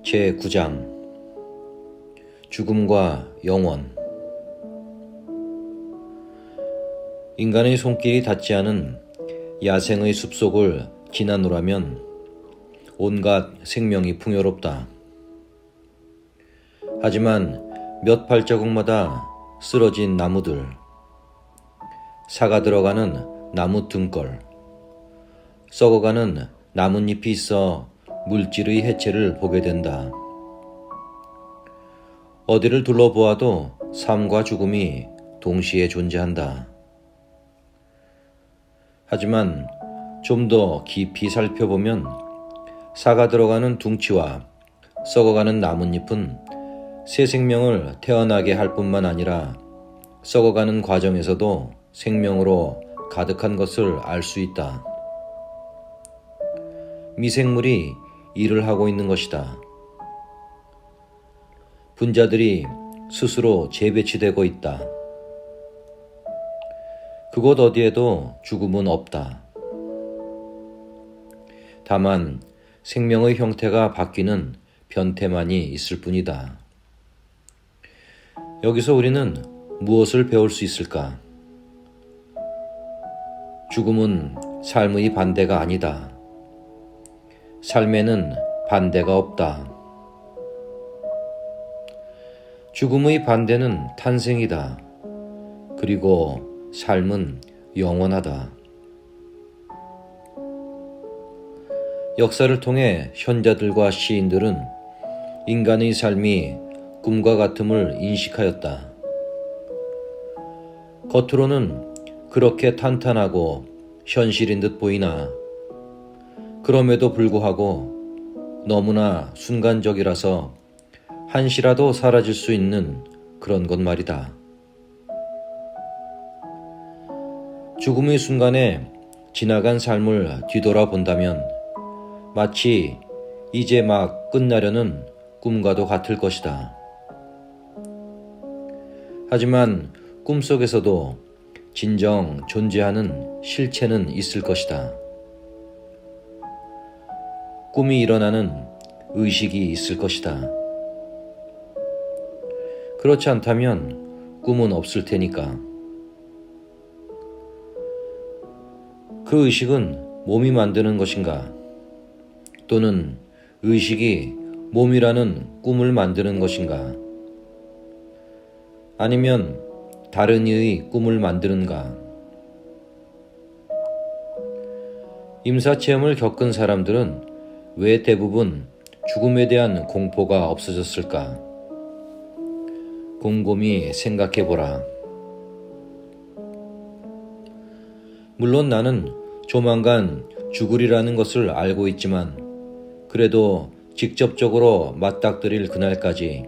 제9장 죽음과 영원. 인간의 손길이 닿지 않은 야생의 숲속을 지나노라면 온갖 생명이 풍요롭다. 하지만 몇 발자국마다 쓰러진 나무들, 사가 들어가는 나무 등걸, 썩어가는 나뭇잎이 있어 물질의 해체를 보게 된다. 어디를 둘러보아도 삶과 죽음이 동시에 존재한다. 하지만 좀 더 깊이 살펴보면 사가 들어가는 둥치와 썩어가는 나뭇잎은 새 생명을 태어나게 할 뿐만 아니라 썩어가는 과정에서도 생명으로 가득한 것을 알 수 있다. 미생물이 일을 하고 있는 것이다. 분자들이 스스로 재배치되고 있다. 그곳 어디에도 죽음은 없다. 다만 생명의 형태가 바뀌는 변태만이 있을 뿐이다. 여기서 우리는 무엇을 배울 수 있을까? 죽음은 삶의 반대가 아니다. 삶에는 반대가 없다. 죽음의 반대는 탄생이다. 그리고 삶은 영원하다. 역사를 통해 현자들과 시인들은 인간의 삶이 꿈과 같음을 인식하였다. 겉으로는 그렇게 탄탄하고 현실인 듯 보이나 그럼에도 불구하고 너무나 순간적이라서 한시라도 사라질 수 있는 그런 것 말이다. 죽음의 순간에 지나간 삶을 뒤돌아본다면 마치 이제 막 끝나려는 꿈과도 같을 것이다. 하지만 꿈속에서도 진정 존재하는 실체는 있을 것이다. 꿈이 일어나는 의식이 있을 것이다. 그렇지 않다면 꿈은 없을 테니까. 그 의식은 몸이 만드는 것인가? 또는 의식이 몸이라는 꿈을 만드는 것인가? 아니면 다른 이의 꿈을 만드는가? 임사체험을 겪은 사람들은 왜 대부분 죽음에 대한 공포가 없어졌을까? 곰곰이 생각해보라. 물론 나는 조만간 죽으리라는 것을 알고 있지만 그래도 직접적으로 맞닥뜨릴 그날까지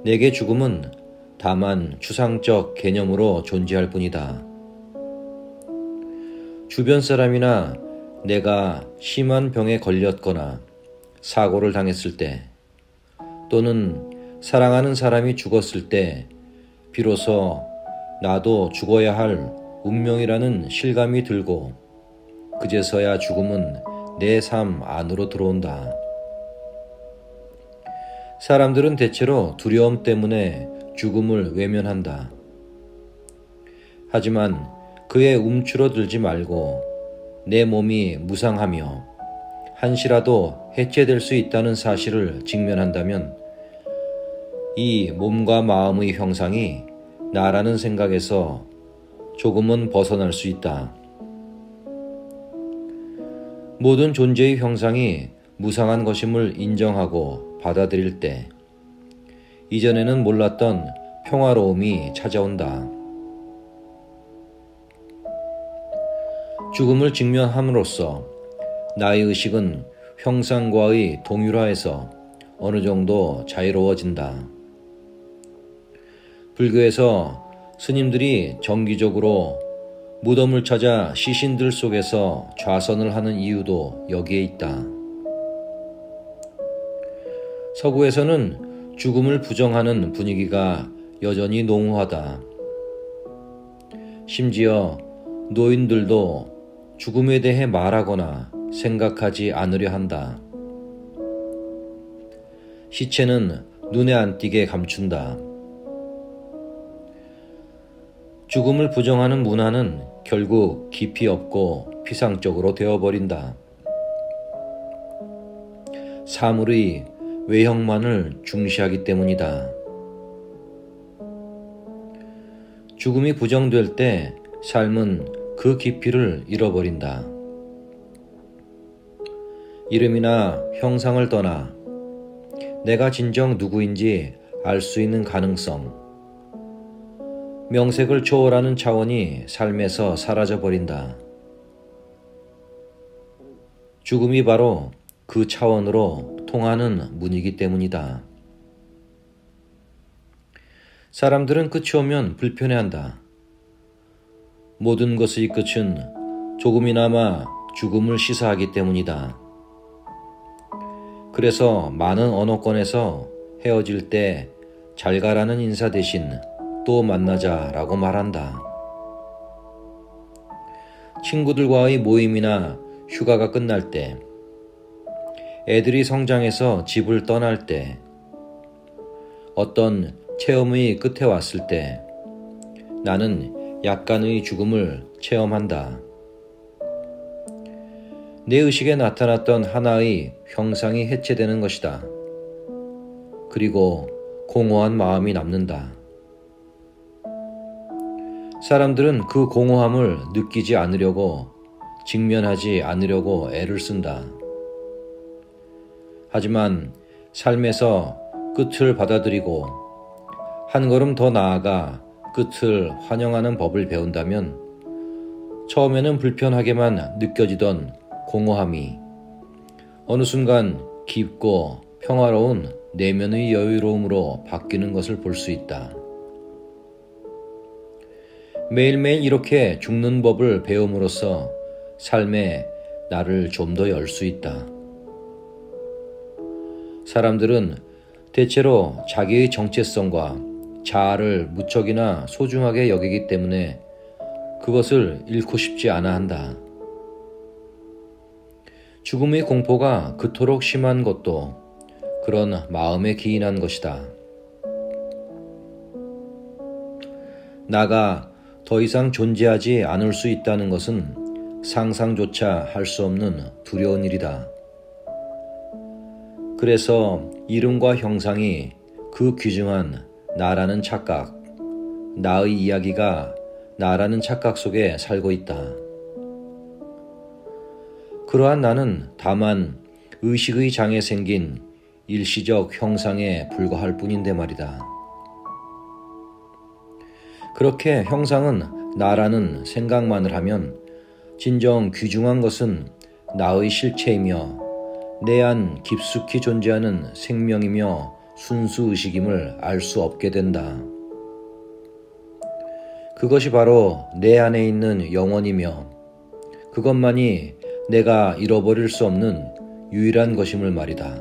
내게 죽음은 다만 추상적 개념으로 존재할 뿐이다. 주변 사람이나 내가 심한 병에 걸렸거나 사고를 당했을 때 또는 사랑하는 사람이 죽었을 때 비로소 나도 죽어야 할 운명이라는 실감이 들고 그제서야 죽음은 내 삶 안으로 들어온다. 사람들은 대체로 두려움 때문에 죽음을 외면한다. 하지만 그에 움츠러들지 말고 내 몸이 무상하며 한시라도 해체될 수 있다는 사실을 직면한다면 이 몸과 마음의 형상이 나라는 생각에서 조금은 벗어날 수 있다. 모든 존재의 형상이 무상한 것임을 인정하고 받아들일 때 이전에는 몰랐던 평화로움이 찾아온다. 죽음을 직면함으로써 나의 의식은 형상과의 동일화에서 어느 정도 자유로워진다. 불교에서 스님들이 정기적으로 무덤을 찾아 시신들 속에서 좌선을 하는 이유도 여기에 있다. 서구에서는 죽음을 부정하는 분위기가 여전히 농후하다. 심지어 노인들도 죽음에 대해 말하거나 생각하지 않으려 한다. 시체는 눈에 안 띄게 감춘다. 죽음을 부정하는 문화는 결국 깊이 없고 피상적으로 되어버린다. 사물의 외형만을 중시하기 때문이다. 죽음이 부정될 때 삶은 그 깊이를 잃어버린다. 이름이나 형상을 떠나 내가 진정 누구인지 알 수 있는 가능성, 명색을 초월하는 차원이 삶에서 사라져버린다. 죽음이 바로 그 차원으로 통하는 문이기 때문이다. 사람들은 끝이 오면 불편해한다. 모든 것의 끝은 조금이나마 죽음을 시사하기 때문이다. 그래서 많은 언어권에서 헤어질 때 잘 가라는 인사 대신 또 만나자 라고 말한다. 친구들과의 모임이나 휴가가 끝날 때, 애들이 성장해서 집을 떠날 때, 어떤 체험의 끝에 왔을 때 나는 약간의 죽음을 체험한다. 내 의식에 나타났던 하나의 형상이 해체되는 것이다. 그리고 공허한 마음이 남는다. 사람들은 그 공허함을 느끼지 않으려고, 직면하지 않으려고 애를 쓴다. 하지만 삶에서 끝을 받아들이고 한 걸음 더 나아가 끝을 환영하는 법을 배운다면 처음에는 불편하게만 느껴지던 공허함이 어느 순간 깊고 평화로운 내면의 여유로움으로 바뀌는 것을 볼 수 있다. 매일매일 이렇게 죽는 법을 배움으로써 삶에 나를 좀 더 열 수 있다. 사람들은 대체로 자기의 정체성과 자아를 무척이나 소중하게 여기기 때문에 그것을 잃고 싶지 않아 한다. 죽음의 공포가 그토록 심한 것도 그런 마음에 기인한 것이다. 나가 더 이상 존재하지 않을 수 있다는 것은 상상조차 할 수 없는 두려운 일이다. 그래서 이름과 형상이 그 귀중한 나라는 착각, 나의 이야기가 나라는 착각 속에 살고 있다. 그러한 나는 다만 의식의 장애 생긴 일시적 형상에 불과할 뿐인데 말이다. 그렇게 형상은 나라는 생각만을 하면 진정 귀중한 것은 나의 실체이며 내 안 깊숙이 존재하는 생명이며 순수의식임을 알 수 없게 된다. 그것이 바로 내 안에 있는 영혼이며 그것만이 내가 잃어버릴 수 없는 유일한 것임을 말이다.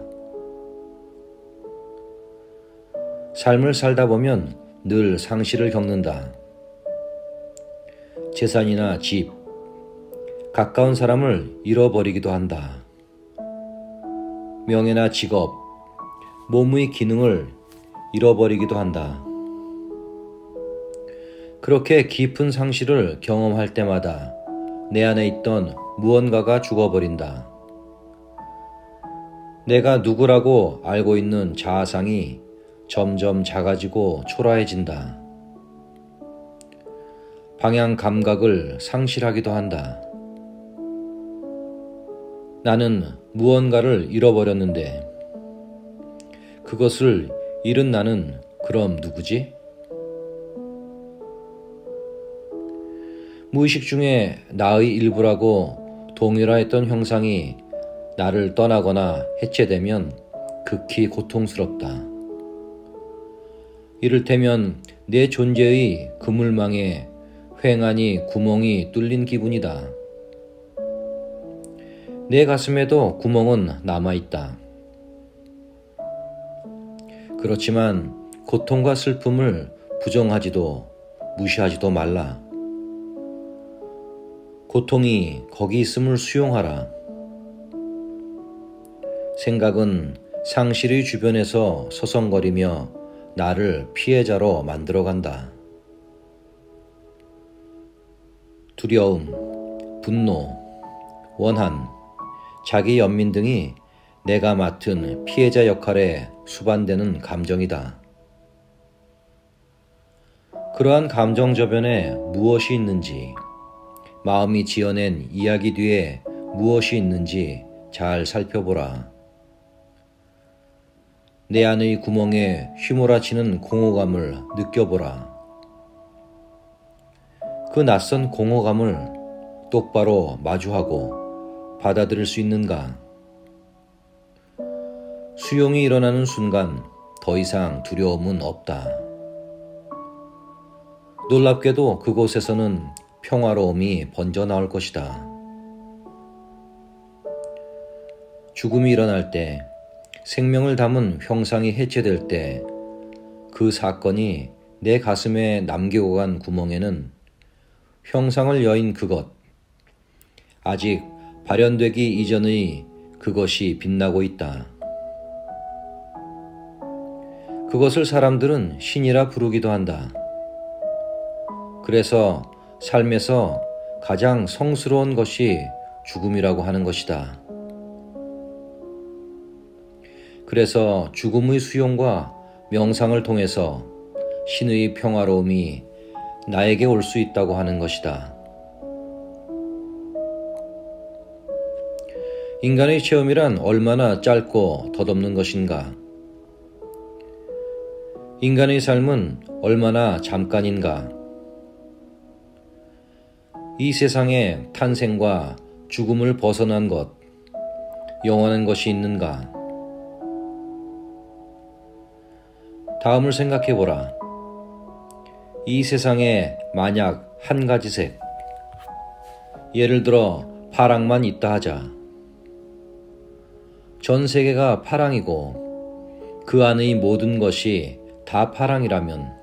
삶을 살다 보면 늘 상실을 겪는다. 재산이나 집, 가까운 사람을 잃어버리기도 한다. 명예나 직업, 몸의 기능을 잃어버리기도 한다. 그렇게 깊은 상실을 경험할 때마다 내 안에 있던 무언가가 죽어버린다. 내가 누구라고 알고 있는 자아상이 점점 작아지고 초라해진다. 방향 감각을 상실하기도 한다. 나는 무언가를 잃어버렸는데 그것을 잃은 나는 그럼 누구지? 무의식 중에 나의 일부라고 동일화했던 형상이 나를 떠나거나 해체되면 극히 고통스럽다. 이를테면 내 존재의 그물망에 휑하니 구멍이 뚫린 기분이다. 내 가슴에도 구멍은 남아있다. 그렇지만 고통과 슬픔을 부정하지도 무시하지도 말라. 고통이 거기 있음을 수용하라. 생각은 상실의 주변에서 서성거리며 나를 피해자로 만들어간다. 두려움, 분노, 원한, 자기 연민 등이 내가 맡은 피해자 역할에 수반되는 감정이다. 그러한 감정 저변에 무엇이 있는지, 마음이 지어낸 이야기 뒤에 무엇이 있는지 잘 살펴보라. 내 안의 구멍에 휘몰아치는 공허감을 느껴보라. 그 낯선 공허감을 똑바로 마주하고 받아들일 수 있는가? 수용이 일어나는 순간 더 이상 두려움은 없다. 놀랍게도 그곳에서는 평화로움이 번져 나올 것이다. 죽음이 일어날 때, 생명을 담은 형상이 해체될 때, 그 사건이 내 가슴에 남기고 간 구멍에는 형상을 여인 그것, 아직 발현되기 이전의 그것이 빛나고 있다. 그것을 사람들은 신이라 부르기도 한다. 그래서 삶에서 가장 성스러운 것이 죽음이라고 하는 것이다. 그래서 죽음의 수용과 명상을 통해서 신의 평화로움이 나에게 올 수 있다고 하는 것이다. 인간의 체험이란 얼마나 짧고 덧없는 것인가? 인간의 삶은 얼마나 잠깐인가? 이 세상에 탄생과 죽음을 벗어난 것, 영원한 것이 있는가? 다음을 생각해보라. 이 세상에 만약 한 가지 색, 예를 들어 파랑만 있다 하자. 전 세계가 파랑이고 그 안의 모든 것이 다 파랑이라면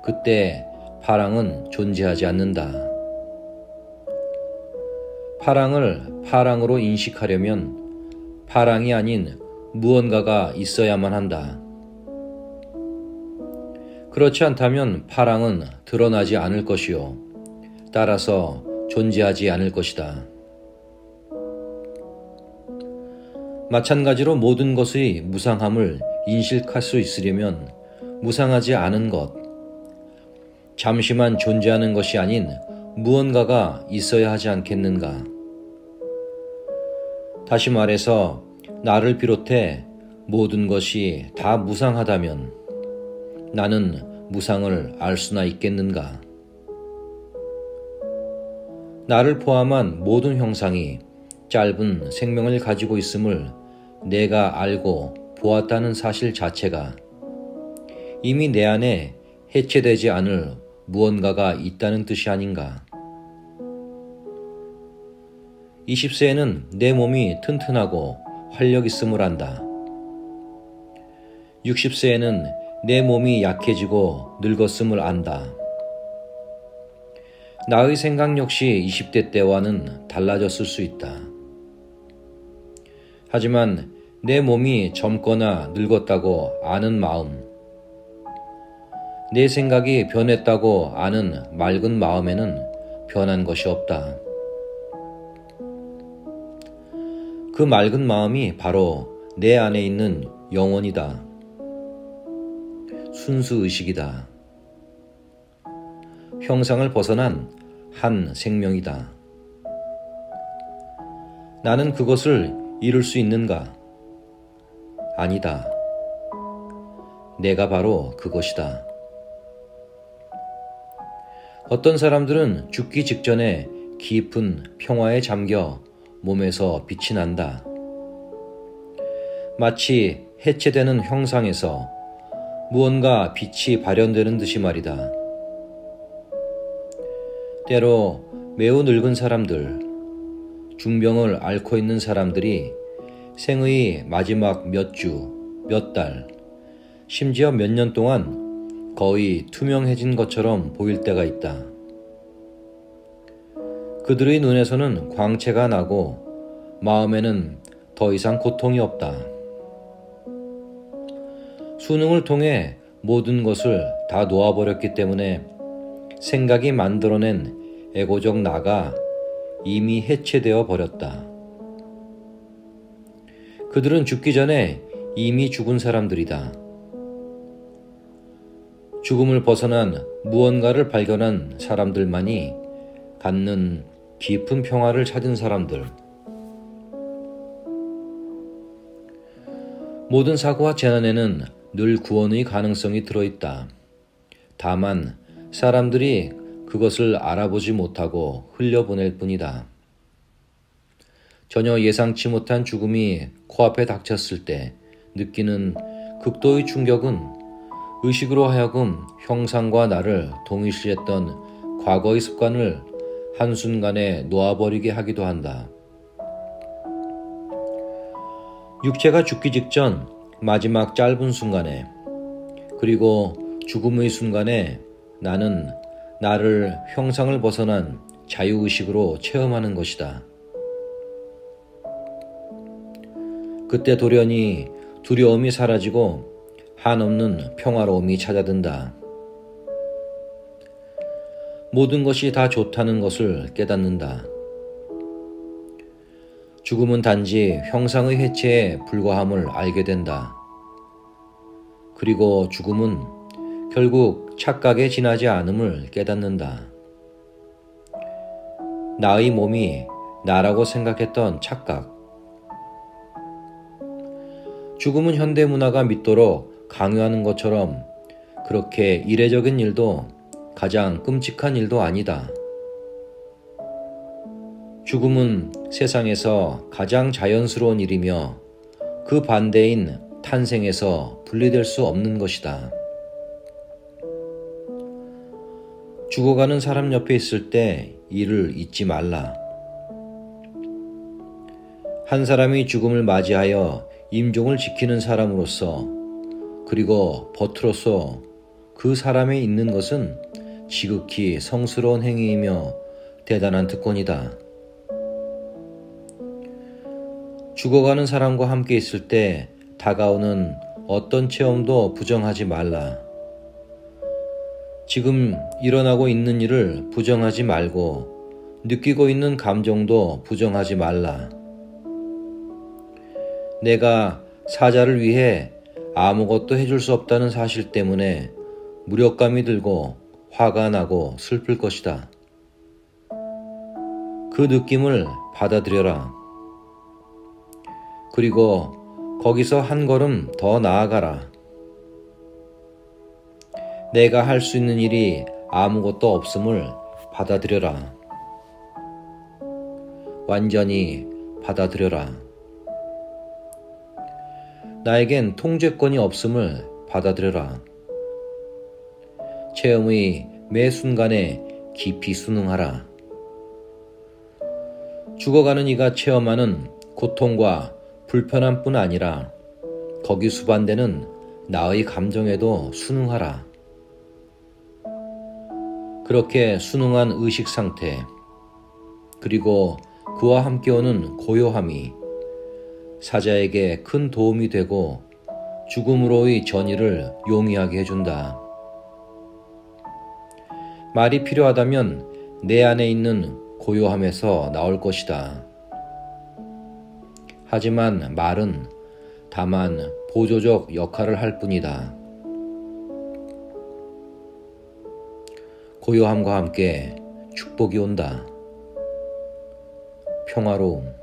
그때 파랑은 존재하지 않는다. 파랑을 파랑으로 인식하려면 파랑이 아닌 무언가가 있어야만 한다. 그렇지 않다면 파랑은 드러나지 않을 것이요. 따라서 존재하지 않을 것이다. 마찬가지로 모든 것의 무상함을 인식할 수 있으려면 무상하지 않은 것, 잠시만 존재하는 것이 아닌 무언가가 있어야 하지 않겠는가? 다시 말해서 나를 비롯해 모든 것이 다 무상하다면 나는 무상을 알 수나 있겠는가? 나를 포함한 모든 형상이 짧은 생명을 가지고 있음을 내가 알고 보았다는 사실 자체가 이미 내 안에 해체되지 않을 무언가가 있다는 뜻이 아닌가? 20세에는 내 몸이 튼튼하고 활력 있음을 안다. 60세에는 내 몸이 약해지고 늙었음을 안다. 나의 생각 역시 20대 때와는 달라졌을 수 있다. 하지만 내 몸이 젊거나 늙었다고 아는 마음, 내 생각이 변했다고 아는 맑은 마음에는 변한 것이 없다. 그 맑은 마음이 바로 내 안에 있는 영혼이다. 순수의식이다. 형상을 벗어난 한 생명이다. 나는 그것을 이룰 수 있는가? 아니다. 내가 바로 그것이다. 어떤 사람들은 죽기 직전에 깊은 평화에 잠겨 몸에서 빛이 난다. 마치 해체되는 형상에서 무언가 빛이 발현되는 듯이 말이다. 때로 매우 늙은 사람들, 중병을 앓고 있는 사람들이 생의 마지막 몇 주, 몇 달, 심지어 몇 년 동안 거의 투명해진 것처럼 보일 때가 있다. 그들의 눈에서는 광채가 나고 마음에는 더 이상 고통이 없다. 수능을 통해 모든 것을 다 놓아버렸기 때문에 생각이 만들어낸 에고적 나가 이미 해체되어 버렸다. 그들은 죽기 전에 이미 죽은 사람들이다. 죽음을 벗어난 무언가를 발견한 사람들만이 갖는 깊은 평화를 찾은 사람들. 모든 사고와 재난에는 늘 구원의 가능성이 들어있다. 다만 사람들이 그것을 알아보지 못하고 흘려보낼 뿐이다. 전혀 예상치 못한 죽음이 코앞에 닥쳤을 때 느끼는 극도의 충격은 의식으로 하여금 형상과 나를 동일시했던 과거의 습관을 한순간에 놓아버리게 하기도 한다. 육체가 죽기 직전 마지막 짧은 순간에, 그리고 죽음의 순간에 나는 나를 형상을 벗어난 자유의식으로 체험하는 것이다. 그때 돌연히 두려움이 사라지고 한없는 평화로움이 찾아든다. 모든 것이 다 좋다는 것을 깨닫는다. 죽음은 단지 형상의 해체에 불과함을 알게 된다. 그리고 죽음은 결국 착각에 지나지 않음을 깨닫는다. 나의 몸이 나라고 생각했던 착각. 죽음은 현대문화가 믿도록 강요하는 것처럼 그렇게 이례적인 일도 가장 끔찍한 일도 아니다. 죽음은 세상에서 가장 자연스러운 일이며 그 반대인 탄생에서 분리될 수 없는 것이다. 죽어가는 사람 옆에 있을 때 이를 잊지 말라. 한 사람이 죽음을 맞이하여 임종을 지키는 사람으로서, 그리고 버트로서 그 사람에 있는 것은 지극히 성스러운 행위이며 대단한 특권이다. 죽어가는 사람과 함께 있을 때 다가오는 어떤 체험도 부정하지 말라. 지금 일어나고 있는 일을 부정하지 말고 느끼고 있는 감정도 부정하지 말라. 내가 사자를 위해 아무것도 해줄 수 없다는 사실 때문에 무력감이 들고 화가 나고 슬플 것이다. 그 느낌을 받아들여라. 그리고 거기서 한 걸음 더 나아가라. 내가 할 수 있는 일이 아무것도 없음을 받아들여라. 완전히 받아들여라. 나에겐 통제권이 없음을 받아들여라. 체험의 매 순간에 깊이 순응하라. 죽어가는 이가 체험하는 고통과 불편함뿐 아니라 거기 수반되는 나의 감정에도 순응하라. 그렇게 순응한 의식 상태, 그리고 그와 함께 오는 고요함이 사자에게 큰 도움이 되고 죽음으로의 전이를 용이하게 해준다. 말이 필요하다면 내 안에 있는 고요함에서 나올 것이다. 하지만 말은 다만 보조적 역할을 할 뿐이다. 고요함과 함께 축복이 온다. 평화로움.